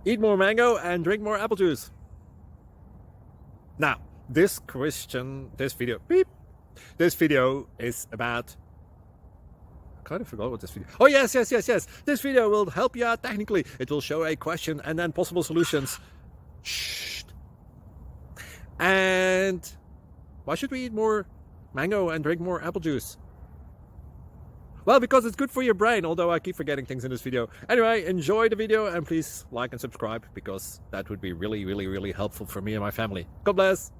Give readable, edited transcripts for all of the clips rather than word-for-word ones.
Eat more mango and drink more apple juice. Now, this video is about... I kind of forgot what this video... Oh, yes. This video will help you out technically. It will show a question and then possible solutions. Shh. And why should we eat more mango and drink more apple juice? Well, because it's good for your brain, although I keep forgetting things in this video. Anyway, enjoy the video and please like and subscribe, because that would be really helpful for me and my family. God bless!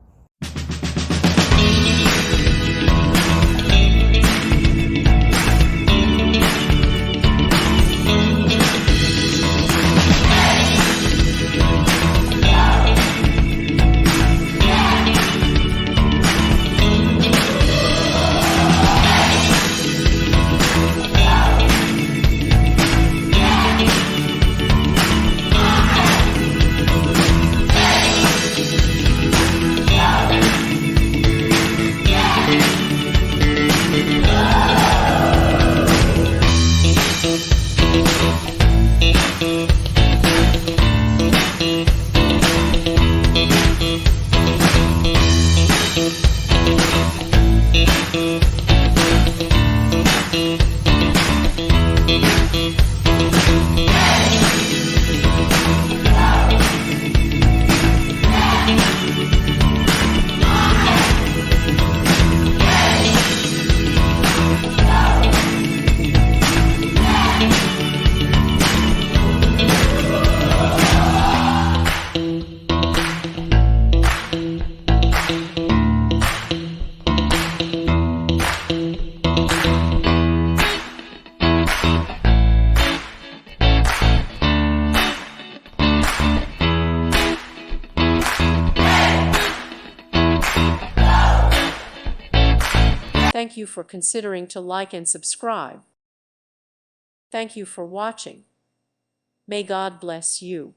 Thank you for considering to like and subscribe. Thank you for watching. May God bless you.